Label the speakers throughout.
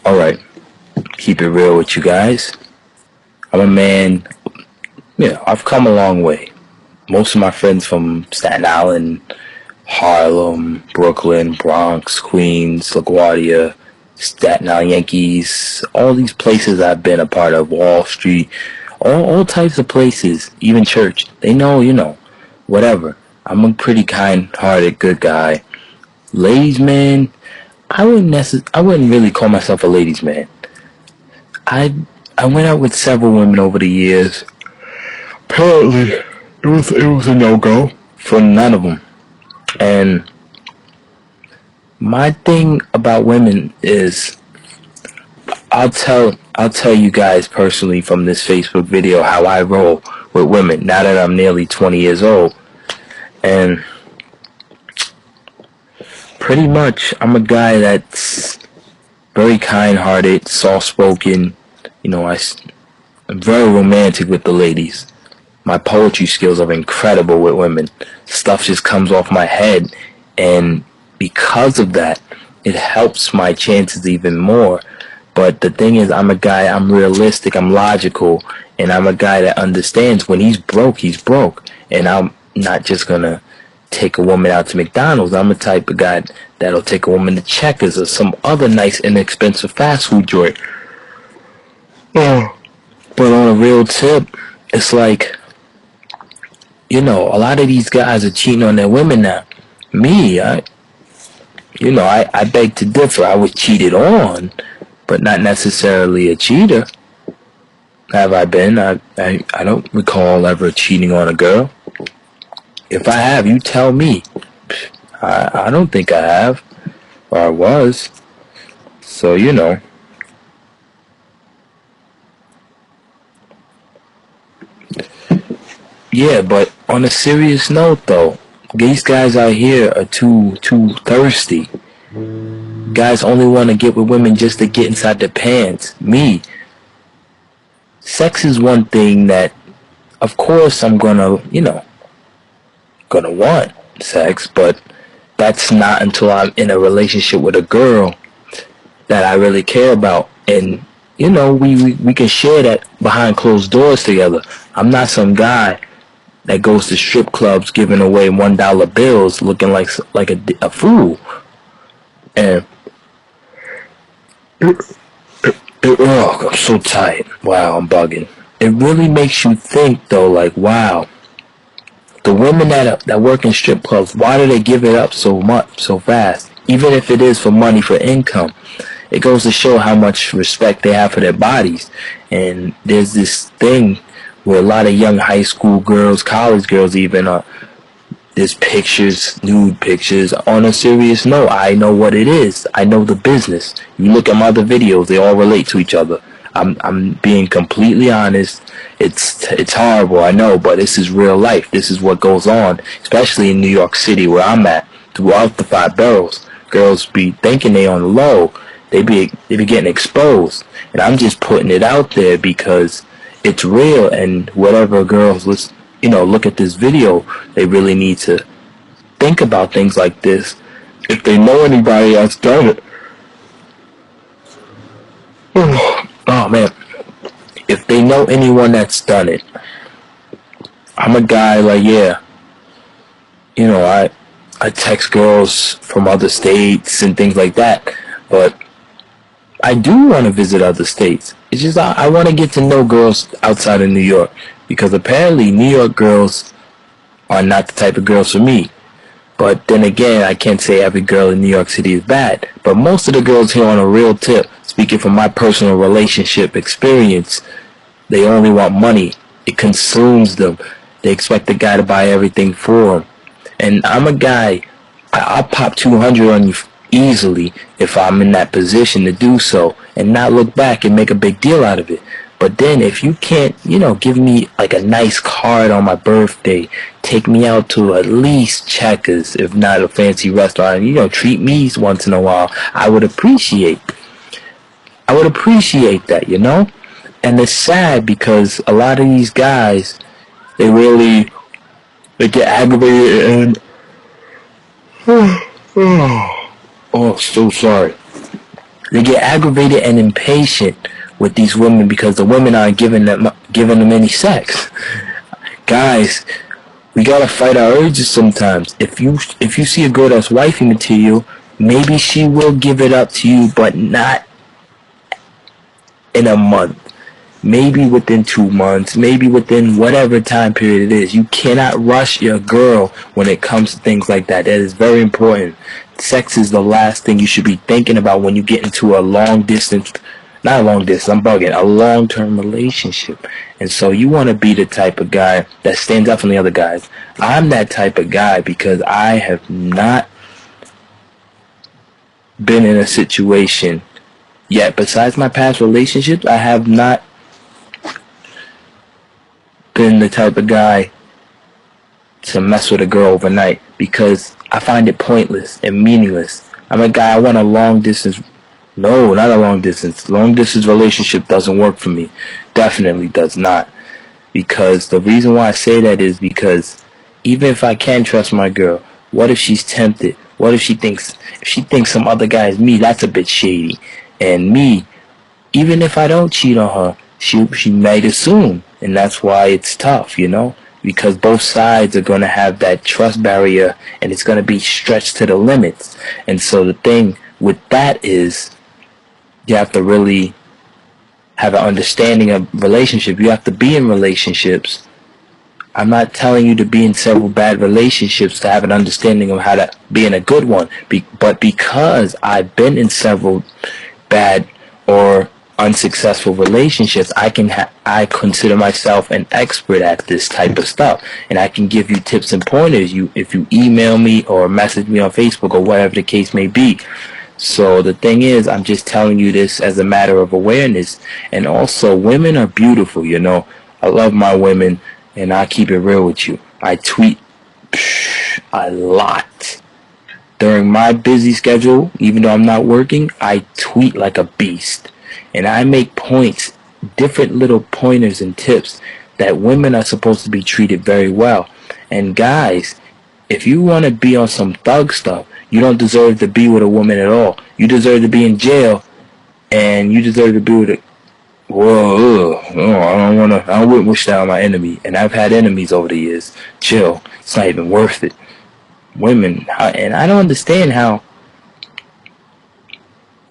Speaker 1: Alright, keep it real with you guys. I'm a man, I've come a long way. Most of my friends from Staten Island, Harlem, Brooklyn, Bronx, Queens, LaGuardia, Staten Island Yankees, all these places I've been a part of, Wall Street, all types of places, even church. They know, whatever. I'm a pretty kind-hearted, good guy. Ladies man, I wouldn't really call myself a ladies man. I I went out with several women over the years. Apparently, it was a no go for none of them. And my thing about women is, I'll tell you guys personally from this Facebook video how I roll with women now that I'm nearly 20 years old. And pretty much I'm a guy that's very kind-hearted, soft-spoken. I'm very romantic with the ladies. My poetry skills are incredible with women. Stuff just comes off my head, and because of that, it helps my chances even more. But the thing is, I'm realistic, I'm logical, and I'm a guy that understands when he's broke. And I'm not just gonna take a woman out to McDonald's. I'm the type of guy that'll take a woman to Checkers or some other nice, inexpensive fast food joint. Oh. But on a real tip, it's like, a lot of these guys are cheating on their women now. Me, I beg to differ. I was cheated on, but not necessarily a cheater. Have I been? I don't recall ever cheating on a girl. If I have, you tell me. I don't think I have, or I was. So, Yeah, but on a serious note, though, these guys out here are too thirsty. Guys only want to get with women just to get inside their pants. Me, sex is one thing that, of course, I'm gonna want sex, but that's not until I'm in a relationship with a girl that I really care about. And, we can share that behind closed doors together. I'm not some guy that goes to strip clubs giving away $1 bills looking like a fool. And I'm so tight. Wow, I'm bugging. It really makes you think though, like, wow, the women that work in strip clubs, why do they give it up so much so fast? Even if it is for money, for income, it goes to show how much respect they have for their bodies. And there's this thing where a lot of young high school girls, college girls even, there's pictures, nude pictures. On a serious note, I know what it is. I know the business. You look at my other videos, they all relate to each other. I'm being completely honest. It's horrible, I know, but this is real life. This is what goes on, especially in New York City where I'm at. Throughout the 5 boroughs, girls be thinking they on the low. They be getting exposed, and I'm just putting it out there because it's real. And whatever girls look at this video, they really need to think about things like this. If they know anybody that's done it, oh man, if they know anyone that's done it, I'm a guy like, yeah, I text girls from other states and things like that, but I do want to visit other states. It's just I want to get to know girls outside of New York, because apparently New York girls are not the type of girls for me. But then again, I can't say every girl in New York City is bad. But most of the girls here, on a real tip, speaking from my personal relationship experience, they only want money. It consumes them. They expect the guy to buy everything for them. And I'm a guy, I'll pop 200 on you easily if I'm in that position to do so, and not look back and make a big deal out of it. But then if you can't, give me like a nice card on my birthday, take me out to at least Checkers, if not a fancy restaurant, treat me once in a while, I would appreciate that. And it's sad because a lot of these guys, they get aggravated and oh, so sorry. They get aggravated and impatient with these women because the women aren't giving them any sex. Guys, we gotta fight our urges sometimes. If you see a girl that's wifey material, maybe she will give it up to you, but not in a month. Maybe within 2 months, maybe within whatever time period it is. You cannot rush your girl when it comes to things like that. That is very important. Sex is the last thing you should be thinking about when you get into a long distance, not a long distance, I'm bugging, a long-term relationship. And so you want to be the type of guy that stands up from the other guys. I'm that type of guy because I have not been in a situation yet. Besides my past relationships, I have not been the type of guy to mess with a girl overnight because I find it pointless and meaningless. I'm a guy, I want a long distance. No, not a long distance. Long distance relationship doesn't work for me. Definitely does not. Because the reason why I say that is because even if I can trust my girl, what if she's tempted? What if she thinks some other guy is me? That's a bit shady. And me, even if I don't cheat on her, she might assume, and that's why it's tough, because both sides are going to have that trust barrier, and it's going to be stretched to the limits. And so the thing with that is, you have to really have an understanding of relationship. You have to be in relationships. I'm not telling you to be in several bad relationships to have an understanding of how to be in a good one, but because I've been in several bad or unsuccessful relationships, I consider myself an expert at this type of stuff, and I can give you tips and pointers. If you email me or message me on Facebook or whatever the case may be. So the thing is, I'm just telling you this as a matter of awareness, and also women are beautiful. I love my women, and I keep it real with you. I tweet a lot. During my busy schedule, even though I'm not working, I tweet like a beast. And I make points, different little pointers and tips that women are supposed to be treated very well. And guys, if you want to be on some thug stuff, you don't deserve to be with a woman at all. You deserve to be in jail, and you deserve to be with a... Whoa, I don't wish that on my enemy. And I've had enemies over the years. Chill. It's not even worth it. Women, and I don't understand how.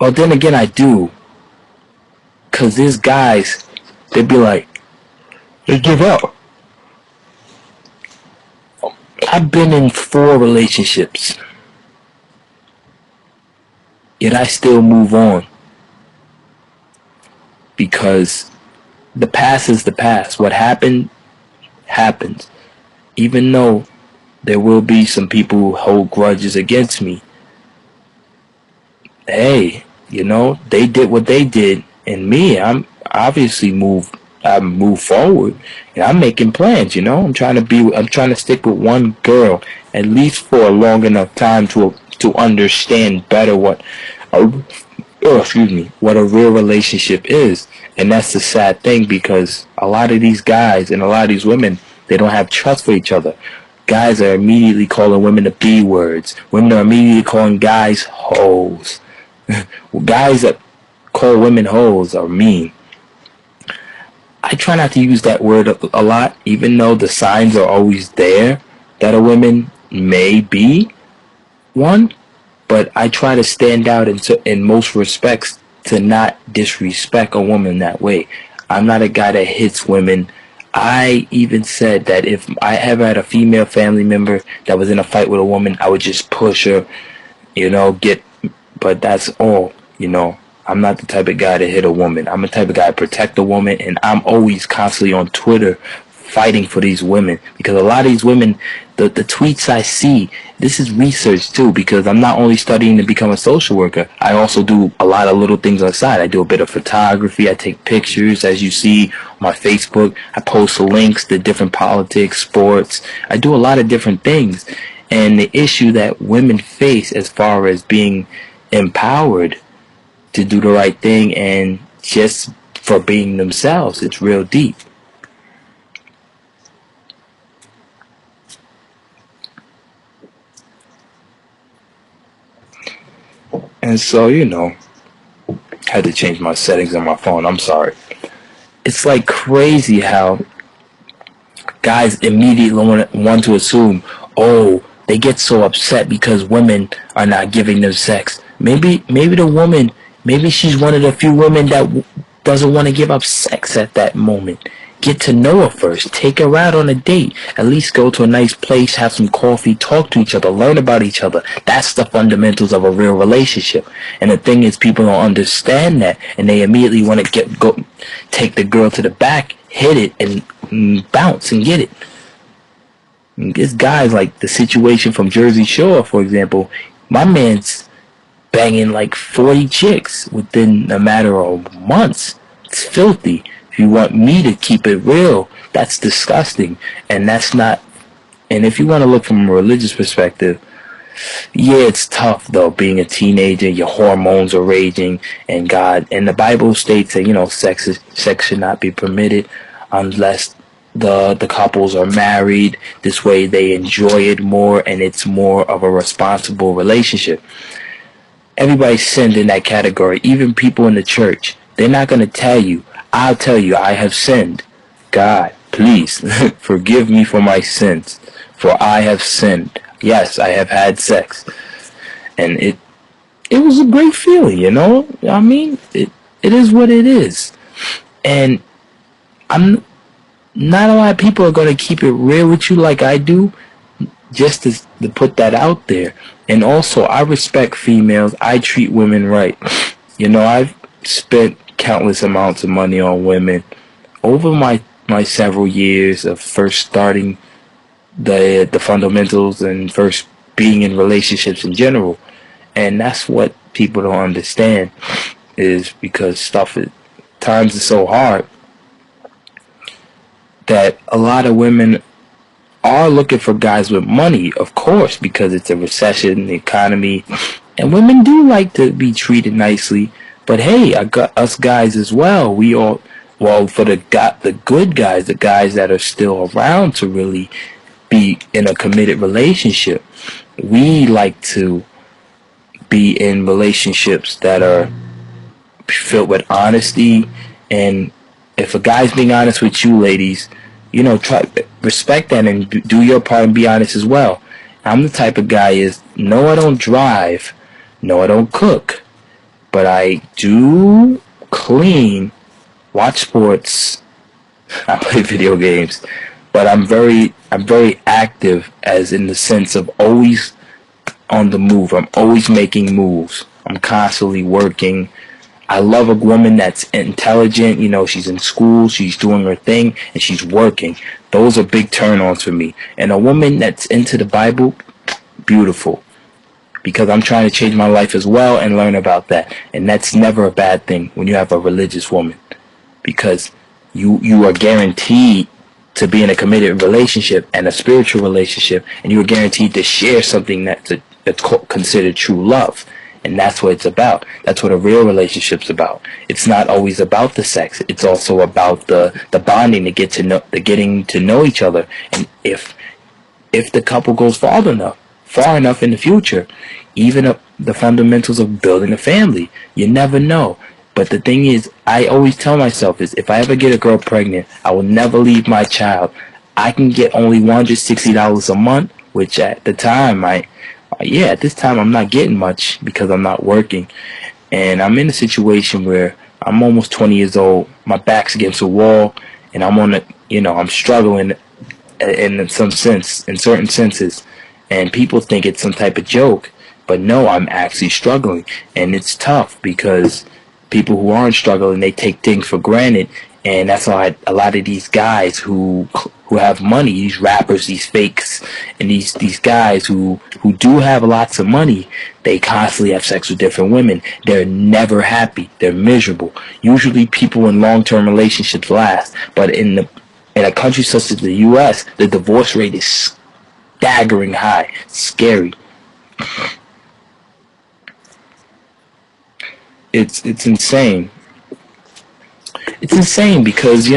Speaker 1: Well, then again, I do, cause these guys, they be like, they give up. I've been in 4 relationships, yet I still move on, because the past is the past. What happened happens. Even though there will be some people who hold grudges against me, hey, they did what they did, and me, I move forward, and I'm making plans. I'm trying to stick with one girl at least for a long enough time to understand better what a real relationship is. And that's the sad thing, because a lot of these guys and a lot of these women, they don't have trust for each other. Guys are immediately calling women the B words. Women are immediately calling guys hoes. Guys that call women hoes are mean. I try not to use that word a lot, even though the signs are always there that a woman may be one. But I try to stand out in most respects to not disrespect a woman that way. I'm not a guy that hits women. I even said that if I ever had a female family member that was in a fight with a woman, I would just push her, but that's all. I'm not the type of guy to hit a woman. I'm the type of guy to protect a woman, and I'm always constantly on Twitter fighting for these women, because a lot of these women, the tweets I see, this is research too, because I'm not only studying to become a social worker, I also do a lot of little things on the side. I do a bit of photography, I take pictures, as you see on my Facebook, I post links to different politics, sports, I do a lot of different things. And the issue that women face as far as being empowered to do the right thing and just for being themselves, it's real deep. And so, I had to change my settings on my phone. I'm sorry. It's like crazy how guys immediately want to assume, oh, they get so upset because women are not giving them sex. Maybe the woman, maybe she's one of the few women that doesn't want to give up sex at that moment. Get to know her first. Take her out on a date. At least go to a nice place, have some coffee, talk to each other, learn about each other. That's the fundamentals of a real relationship. And the thing is, people don't understand that, and they immediately want to take the girl to the back, hit it, and bounce and get it. And this guy's like the situation from Jersey Shore, for example. My man's banging like 40 chicks within a matter of months. It's filthy. If you want me to keep it real, that's disgusting. And that's not. And if you want to look from a religious perspective, yeah, it's tough though. Being a teenager, your hormones are raging, and the Bible states that sex should not be permitted unless the couples are married. This way, they enjoy it more, and it's more of a responsible relationship. Everybody sinned in that category. Even people in the church, they're not going to tell you. I'll tell you, I have sinned. God, please forgive me for my sins, for I have sinned. Yes, I have had sex, and it was a great feeling, you know. I mean, it is what it is, and I'm not a lot of people are gonna keep it real with you like I do, just to put that out there. And also, I respect females. I treat women right. You know, I've spent countless amounts of money on women over my several years of first starting the fundamentals and first being in relationships in general. And that's what people don't understand, is because times are so hard that a lot of women are looking for guys with money, of course, because it's a recession, the economy, and women do like to be treated nicely. But hey, I got us guys as well. We all, well, for the good guys, the guys that are still around to really be in a committed relationship, we like to be in relationships that are filled with honesty. And if a guy's being honest with you, ladies, you know, try respect that and do your part and be honest as well. I'm the type of guy no, I don't drive, no, I don't cook, but I do clean, watch sports, I play video games, but I'm very active, as in the sense of always on the move. I'm always making moves. I'm constantly working. I love a woman that's intelligent. You know, she's in school, she's doing her thing, and she's working. Those are big turn-ons for me. And a woman that's into the Bible, beautiful. Because I'm trying to change my life as well and learn about that. And that's never a bad thing when you have a religious woman. Because you are guaranteed to be in a committed relationship and a spiritual relationship, and you are guaranteed to share something that's considered true love. And that's what it's about. That's what a real relationship's about. It's not always about the sex. It's also about the bonding, the getting to know each other. And if the couple goes far enough in the future, even the fundamentals of building a family, you never know. But the thing is, I always tell myself is, if I ever get a girl pregnant, I will never leave my child. I can get only $160 a month, which at the time at this time I'm not getting much because I'm not working. And I'm in a situation where I'm almost 20 years old, my back's against a wall, and I'm struggling in certain senses. And people think it's some type of joke, but no, I'm actually struggling. And it's tough because people who aren't struggling, they take things for granted. And that's why a lot of these guys who have money, these rappers, these fakes, and these guys who do have lots of money, they constantly have sex with different women. They're never happy. They're miserable. Usually people in long-term relationships last, but in a country such as the U.S., the divorce rate is staggering high. Scary. It's insane. It's insane because,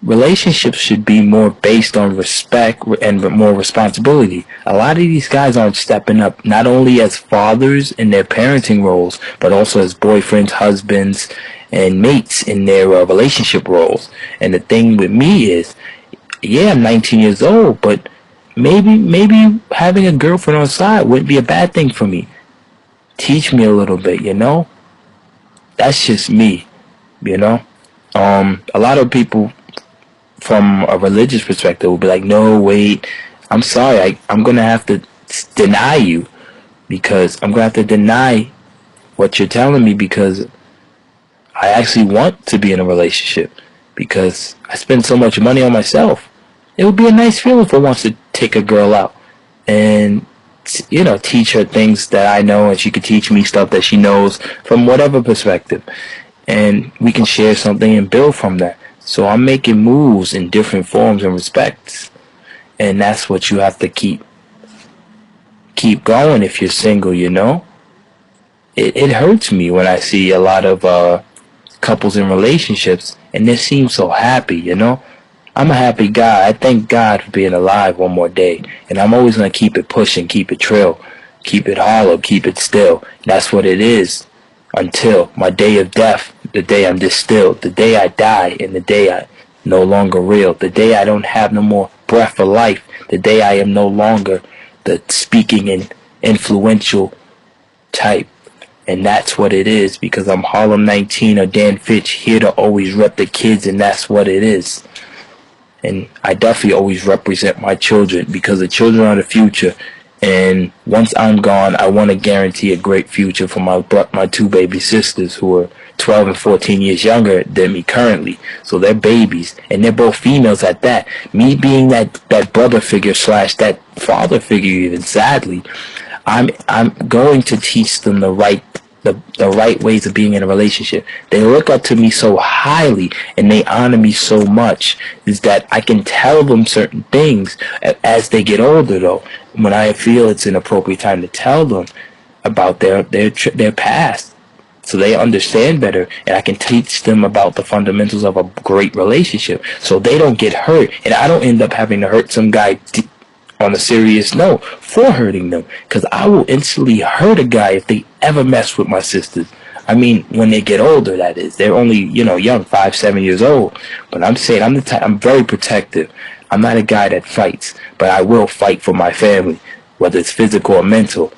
Speaker 1: relationships should be more based on respect and more responsibility. A lot of these guys aren't stepping up, not only as fathers in their parenting roles, but also as boyfriends, husbands, and mates in their relationship roles. And the thing with me is, yeah, I'm 19 years old, but maybe having a girlfriend on the side wouldn't be a bad thing for me. Teach me a little bit, you know? That's just me, you know? A lot of people from a religious perspective will be like, no, wait, I'm sorry, I'm going to have to deny you, because I'm going to have to deny what you're telling me, because I actually want to be in a relationship, because I spend so much money on myself. It would be a nice feeling for once to take a girl out and, teach her things that I know, and she could teach me stuff that she knows from whatever perspective, and we can share something and build from that. So I'm making moves in different forms and respects, and that's what you have to keep going if you're single. It hurts me when I see a lot of couples in relationships and they seem so happy. I'm a happy guy. I thank God for being alive one more day, and I'm always going to keep it pushing, keep it trill, keep it hollow, keep it still. That's what it is until my day of death, the day I'm distilled, the day I die, and the day I no longer real, the day I don't have no more breath of life, the day I am no longer the speaking and influential type. And that's what it is, because I'm Harlem 19 or Dan Fitch, here to always rep the kids, and that's what it is. And I definitely always represent my children, because the children are the future. And once I'm gone, I want to guarantee a great future for my two baby sisters, who are 12 and 14 years younger than me currently. So they're babies, and they're both females at that. Me being that brother figure / that father figure, even, sadly, I'm going to teach them the right ways of being in a relationship. They look up to me so highly and they honor me so much, is that I can tell them certain things as they get older, though, when I feel it's an appropriate time to tell them about their past, so they understand better, and I can teach them about the fundamentals of a great relationship, so they don't get hurt, and I don't end up having to hurt some guy on a serious note for hurting them, because I will instantly hurt a guy if they ever mess with my sisters. I mean, when they get older, that is. They're only, young, 5, 7 years old. But I'm saying I'm very protective. I'm not a guy that fights, but I will fight for my family, whether it's physical or mental.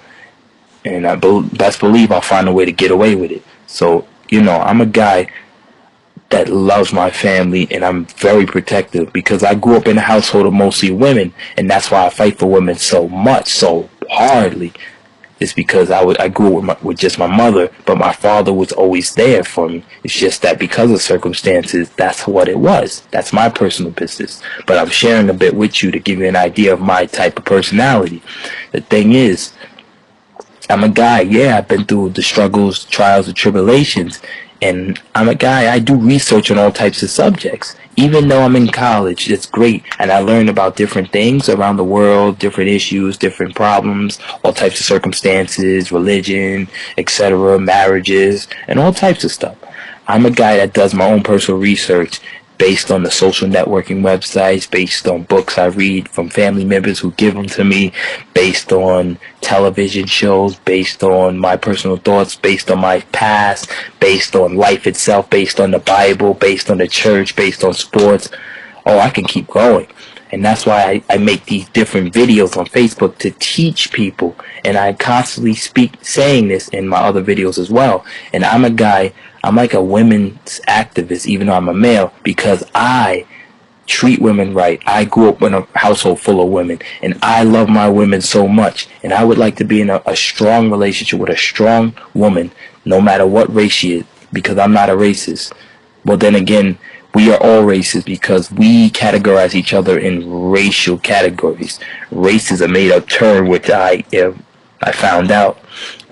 Speaker 1: And best believe I'll find a way to get away with it. So, I'm a guy that loves my family, and I'm very protective, because I grew up in a household of mostly women, and that's why I fight for women so much, so hardly. It's because I grew up with just my mother, but my father was always there for me. It's just that because of circumstances, that's what it was. That's my personal business. But I'm sharing a bit with you to give you an idea of my type of personality. The thing is, I'm a guy, yeah, I've been through the struggles, trials, and tribulations, and I'm a guy, I do research on all types of subjects. Even though I'm in college, it's great, and I learn about different things around the world, different issues, different problems, all types of circumstances, religion, etc., marriages, and all types of stuff. I'm a guy that does my own personal research based on the social networking websites, based on books I read from family members who give them to me, based on television shows, based on my personal thoughts, based on my past, based on life itself, based on the Bible, based on the church, based on sports. Oh, I can keep going. And that's why I make these different videos on Facebook to teach people. And I constantly saying this in my other videos as well. And I'm like a women's activist, even though I'm a male, because I treat women right. I grew up in a household full of women, and I love my women so much. And I would like to be in a strong relationship with a strong woman, no matter what race she is, because I'm not a racist. Well, then again, we are all racist, because we categorize each other in racial categories. Race is a made-up term, which I found out,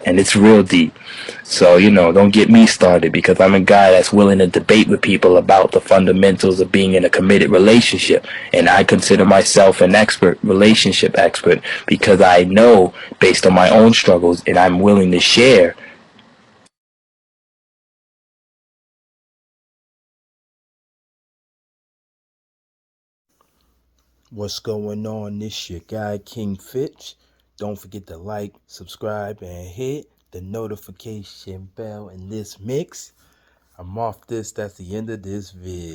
Speaker 1: and it's real deep. So, don't get me started, because I'm a guy that's willing to debate with people about the fundamentals of being in a committed relationship. And I consider myself an relationship expert, because I know based on my own struggles, and I'm willing to share What's going on? This your guy King Fitch. Don't forget to like, subscribe, and hit the notification bell in this mix. I'm off this. That's the end of this vid.